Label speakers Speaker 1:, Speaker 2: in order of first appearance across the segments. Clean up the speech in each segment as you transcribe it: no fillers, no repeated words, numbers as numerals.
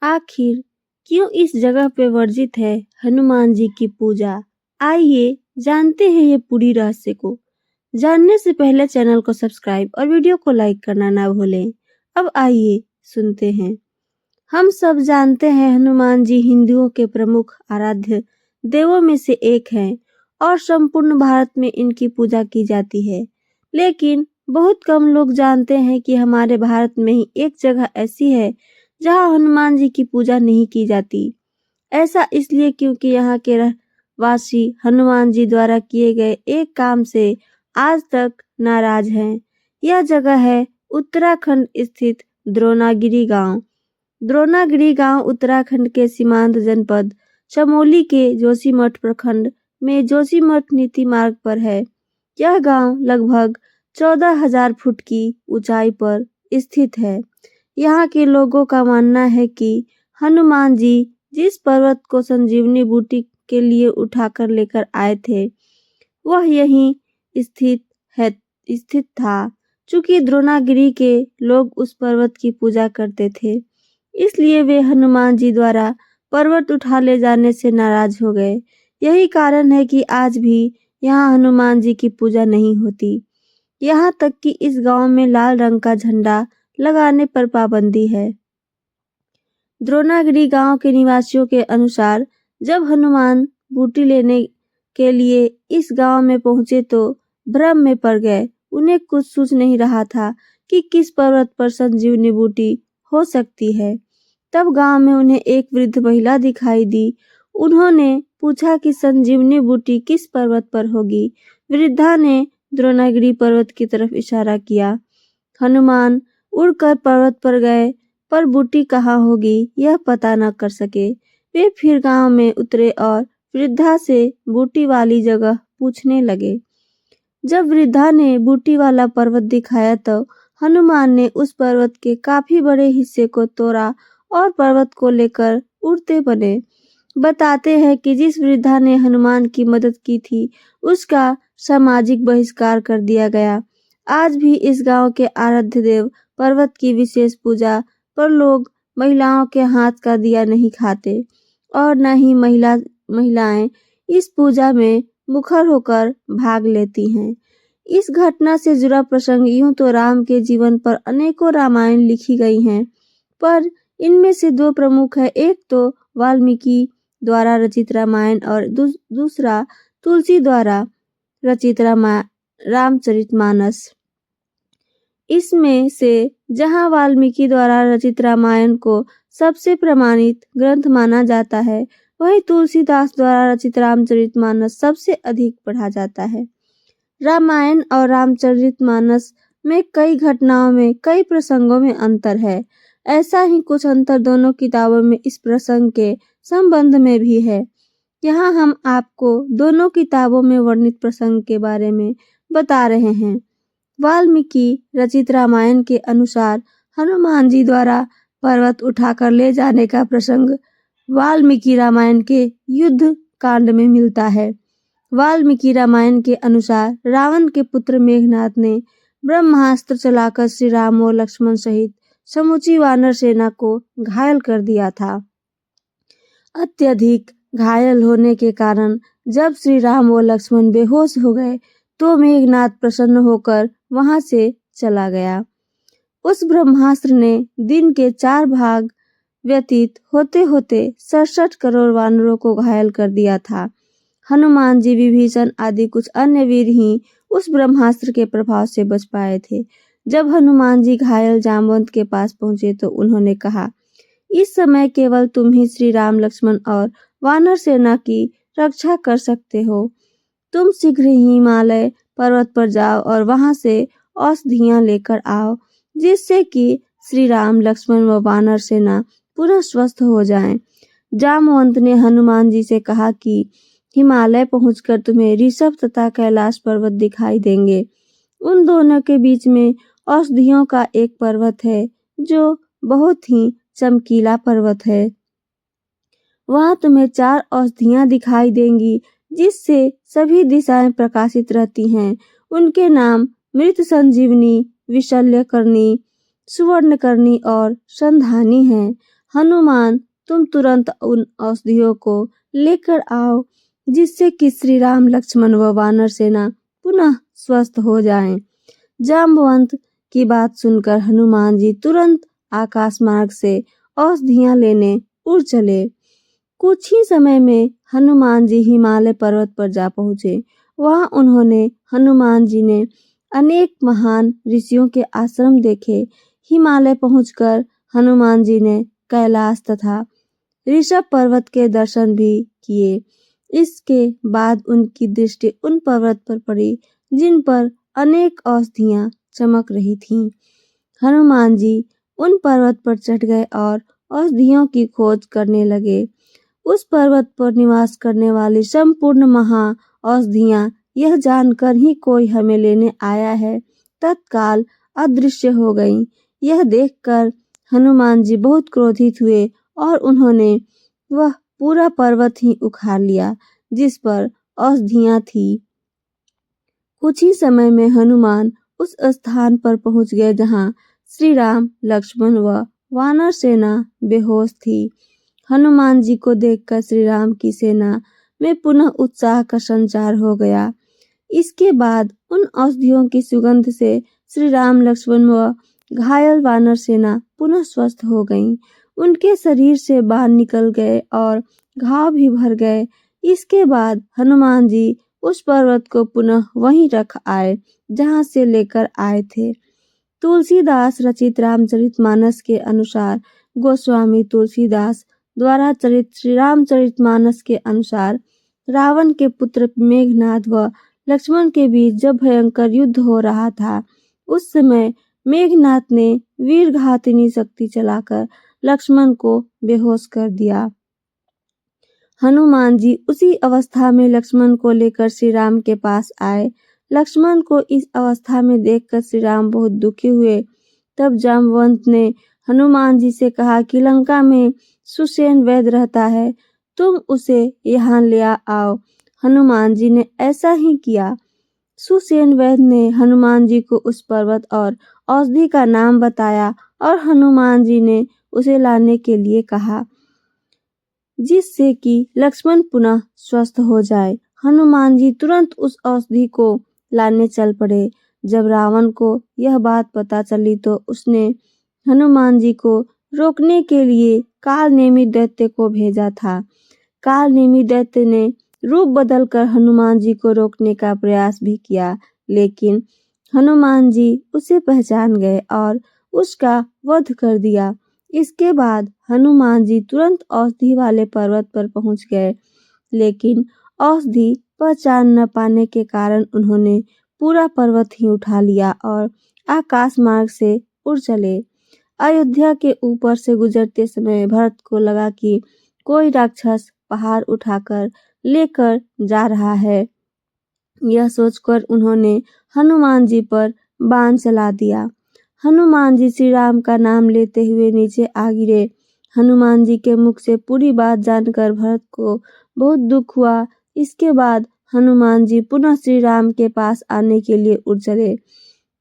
Speaker 1: आखिर क्यों इस जगह पे वर्जित है हनुमान जी की पूजा? आइए जानते हैं ये पूरी रहस्य को। जानने से पहले चैनल को सब्सक्राइब और वीडियो को लाइक करना ना भूलें। अब आइए सुनते हैं। हम सब जानते हैं हनुमान जी हिंदुओं के प्रमुख आराध्य देवों में से एक हैं और संपूर्ण भारत में इनकी पूजा की जाती है। लेकिन बहुत कम लोग जानते हैं कि हमारे भारत में ही एक जगह ऐसी है जहां हनुमान जी की पूजा नहीं की जाती। ऐसा इसलिए क्योंकि यहाँ के वासी हनुमान जी द्वारा किए गए एक काम से आज तक नाराज हैं। यह जगह है उत्तराखंड स्थित द्रोणागिरी गांव। द्रोणागिरी गांव उत्तराखंड के सीमांत जनपद चमोली के जोशीमठ प्रखंड में जोशीमठ नीति मार्ग पर है। यह गांव लगभग 14,000 फुट की ऊंचाई पर स्थित है। यहाँ के लोगों का मानना है कि हनुमान जी जिस पर्वत को संजीवनी बूटी के लिए उठाकर लेकर आए थे वह यहीं स्थित था। चूंकि द्रोणागिरी के लोग उस पर्वत की पूजा करते थे इसलिए वे हनुमान जी द्वारा पर्वत उठा ले जाने से नाराज हो गए। यही कारण है कि आज भी यहाँ हनुमान जी की पूजा नहीं होती। यहाँ तक कि इस गांव में लाल रंग का झंडा लगाने पर पाबंदी है। द्रोणागिरी गांव के निवासियों के अनुसार जब हनुमान बूटी लेने के लिए इस गांव में पहुंचे तो भ्रम में पड़ गए। उन्हें कुछ सूझ नहीं रहा था कि किस पर्वत पर संजीवनी बूटी हो सकती है। तब गांव में उन्हें एक वृद्ध महिला दिखाई दी। उन्होंने पूछा कि संजीवनी बूटी किस पर्वत पर होगी। वृद्धा ने द्रोणागिरी पर्वत की तरफ इशारा किया। हनुमान उड़कर पर्वत पर गए पर बूटी कहाँ होगी यह पता न कर सके। वे फिर गांव में उतरे और वृद्धा से बूटी वाली जगह पूछने लगे। जब वृद्धा ने बूटी वाला पर्वत दिखाया तो हनुमान ने उस पर्वत के काफी बड़े हिस्से को तोड़ा और पर्वत को लेकर उड़ते बने। बताते हैं कि जिस वृद्धा ने हनुमान की मदद की थी उसका सामाजिक बहिष्कार कर दिया गया। आज भी इस गांव के आराध्य देव पर्वत की विशेष पूजा पर लोग महिलाओं के हाथ का दिया नहीं खाते और न ही महिलाएं इस पूजा में मुखर होकर भाग लेती हैं। इस घटना से जुड़ा प्रसंग यूं तो राम के जीवन पर अनेकों रामायण लिखी गई हैं, पर इनमें से दो प्रमुख है। एक तो वाल्मीकि द्वारा रचित रामायण और दूसरा तुलसी द्वारा रचित रामचरितमानस। इसमें से जहां वाल्मीकि द्वारा रचित रामायण को सबसे प्रमाणित ग्रंथ माना जाता है वहीं तुलसीदास द्वारा रचित रामचरितमानस सबसे अधिक पढ़ा जाता है। रामायण और रामचरितमानस में कई घटनाओं में कई प्रसंगों में अंतर है। ऐसा ही कुछ अंतर दोनों किताबों में इस प्रसंग के संबंध में भी है। यहाँ हम आपको दोनों किताबों में वर्णित प्रसंग के बारे में बता रहे हैं। वाल्मीकि रचित रामायण के अनुसार हनुमान जी द्वारा पर्वत उठाकर ले जाने का प्रसंग वाल्मीकि रामायण के युद्ध कांड में मिलता है। वाल्मीकि रामायण के अनुसार रावण के पुत्र मेघनाद ने ब्रह्मास्त्र चलाकर श्री राम और लक्ष्मण सहित समूची वानर सेना को घायल कर दिया था। अत्यधिक घायल होने के कारण जब श्री राम और लक्ष्मण बेहोश हो गए तो मेघनाद प्रसन्न होकर वहां से चला गया। उस ब्रह्मास्त्र ने दिन के 4 भाग व्यतीत होते होते 67 करोड़ वानरों को घायल कर दिया था। हनुमान जी, विभीषण आदि कुछ अन्य वीर ही उस ब्रह्मास्त्र के प्रभाव से बच पाए थे। जब हनुमान जी घायल जामवंत के पास पहुंचे तो उन्होंने कहा, इस समय केवल तुम ही श्री राम, लक्ष्मण और वानर सेना की रक्षा कर सकते हो। तुम शीघ्र ही हिमालय पर्वत पर जाओ और वहां से औषधियां लेकर आओ जिससे कि श्री राम, लक्ष्मण व वानर सेना पुनः स्वस्थ हो जाएं। जामवंत ने हनुमान जी से कहा कि हिमालय पहुंचकर तुम्हें ऋषभ तथा कैलाश पर्वत दिखाई देंगे। उन दोनों के बीच में औषधियों का एक पर्वत है जो बहुत ही चमकीला पर्वत है। वहां तुम्हें 4 औषधियां दिखाई देंगी जिससे सभी दिशाएं प्रकाशित रहती हैं। उनके नाम मृत संजीवनी, विशल्यकर्णी, सुवर्णकर्णी और संधानी हैं। हनुमान तुम तुरंत उन औषधियों को लेकर आओ जिससे कि श्री राम लक्ष्मण व वानर सेना पुनः स्वस्थ हो जाएं। जाम्बवंत की बात सुनकर हनुमान जी तुरंत आकाश मार्ग से औषधियां लेने उड़ चले। कुछ ही समय में हनुमान जी हिमालय पर्वत पर जा पहुंचे। वहां उन्होंने हनुमान जी ने अनेक महान ऋषियों के आश्रम देखे। हिमालय पहुंचकर हनुमान जी ने कैलाश तथा ऋषभ पर्वत के दर्शन भी किए। इसके बाद उनकी दृष्टि उन पर्वत पर पड़ी जिन पर अनेक औषधियां चमक रही थीं। हनुमान जी उन पर्वत पर चढ़ गए और औषधियों की खोज करने लगे। उस पर्वत पर निवास करने वाली संपूर्ण महा औषधियां यह जानकर ही कोई हमें लेने आया है तत्काल अदृश्य हो गईं। यह देखकर हनुमान जी बहुत क्रोधित हुए और उन्होंने वह पूरा पर्वत ही उखाड़ लिया जिस पर औषधियां थी। कुछ ही समय में हनुमान उस स्थान पर पहुंच गए जहां श्री राम लक्ष्मण व वानर सेना बेहोश थी। हनुमान जी को देखकर श्री राम की सेना में पुनः उत्साह का संचार हो गया। इसके बाद उन औषधियों की सुगंध से श्री राम लक्ष्मण व घायल वानर सेना पुनः स्वस्थ हो गईं। उनके शरीर से बाल निकल गए और घाव भी भर गए। इसके बाद हनुमान जी उस पर्वत को पुनः वहीं रख आए जहां से लेकर आए थे। तुलसीदास रचित रामचरितमानस के अनुसार गोस्वामी तुलसीदास द्वारा चरित श्री रामचरितमानस के अनुसार रावण के पुत्र मेघनाद व लक्ष्मण के बीच जब भयंकर युद्ध हो रहा था उस समय मेघनाद ने वीरघातिनी शक्ति चलाकर लक्ष्मण को बेहोश कर दिया। हनुमान जी उसी अवस्था में लक्ष्मण को लेकर श्री राम के पास आए। लक्ष्मण को इस अवस्था में देखकर श्री राम बहुत दुखी हुए। तब जाम्बवंत ने हनुमान जी से कहा कि लंका में सुसेन वैद्य रहता है, तुम उसे यहाँ ले आओ। हनुमान जी ने ऐसा ही किया। सुसेन वैद्य ने हनुमान जी को उस पर्वत और औषधि का नाम बताया और हनुमान जी ने उसे लाने के लिए कहा जिससे कि लक्ष्मण पुनः स्वस्थ हो जाए। हनुमान जी तुरंत उस औषधि को लाने चल पड़े। जब रावण को यह बात पता चली तो उसने हनुमान जी को रोकने के लिए कालनेमी दैत्य को भेजा था। कालनेमी दैत्य ने रूप बदलकर हनुमान जी को रोकने का प्रयास भी किया, लेकिन हनुमान जी उसे पहचान गए और उसका वध कर दिया। इसके बाद हनुमान जी तुरंत औषधि वाले पर्वत पर पहुंच गए, लेकिन औषधि पहचान न पाने के कारण उन्होंने पूरा पर्वत ही उठा लिया और आकाश मार्ग से उड़ चले। अयोध्या के ऊपर से गुजरते समय भरत को लगा कि कोई राक्षस पहाड़ उठाकर लेकर जा रहा है। यह सोचकर उन्होंने हनुमान जी पर बाण चला दिया। हनुमान जी श्री राम का नाम लेते हुए नीचे आ गिरे। हनुमान जी के मुख से पूरी बात जानकर भरत को बहुत दुख हुआ। इसके बाद हनुमान जी पुनः श्री राम के पास आने के लिए उड़ चले।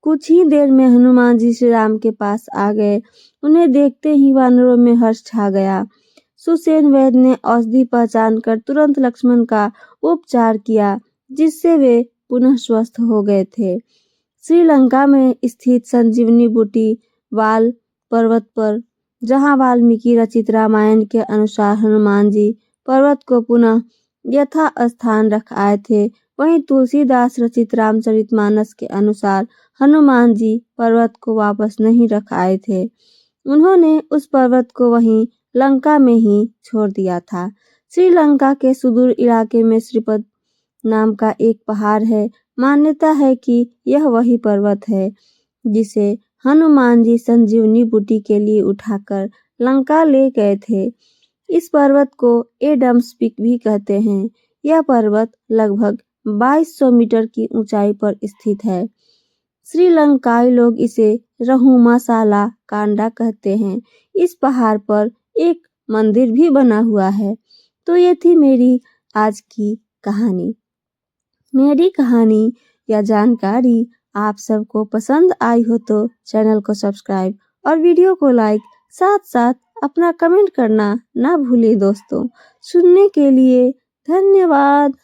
Speaker 1: कुछ ही देर में हनुमान जी श्री राम के पास आ गए। उन्हें देखते ही वानरों में हर्ष छा गया। सुसेन वैद्य ने औषधि पहचान कर तुरंत लक्ष्मण का उपचार किया जिससे वे पुनः स्वस्थ हो गए थे। श्रीलंका में स्थित संजीवनी बूटी वाल पर्वत पर जहां वाल्मीकि रचित रामायण के अनुसार हनुमान जी पर्वत को पुनः यथा स्थान रख आए थे, वहीं तुलसीदास रचित रामचरितमानस के अनुसार हनुमान जी पर्वत को वापस नहीं रख आए थे। उन्होंने उस पर्वत को वहीं लंका में ही छोड़ दिया था। श्रीलंका के सुदूर इलाके में श्रीपद नाम का एक पहाड़ है। मान्यता है कि यह वही पर्वत है जिसे हनुमान जी संजीवनी बूटी के लिए उठाकर लंका ले गए थे। इस पर्वत को एडम्स पीक भी कहते हैं। यह पर्वत लगभग 2200 मीटर की ऊंचाई पर स्थित है। श्रीलंकाई लोग इसे रहुमासाला कांडा कहते हैं। इस पहाड़ पर एक मंदिर भी बना हुआ है। तो ये थी मेरी आज की कहानी। मेरी कहानी या जानकारी आप सबको पसंद आई हो तो चैनल को सब्सक्राइब और वीडियो को लाइक, साथ साथ अपना कमेंट करना ना भूलें दोस्तों। सुनने के लिए धन्यवाद।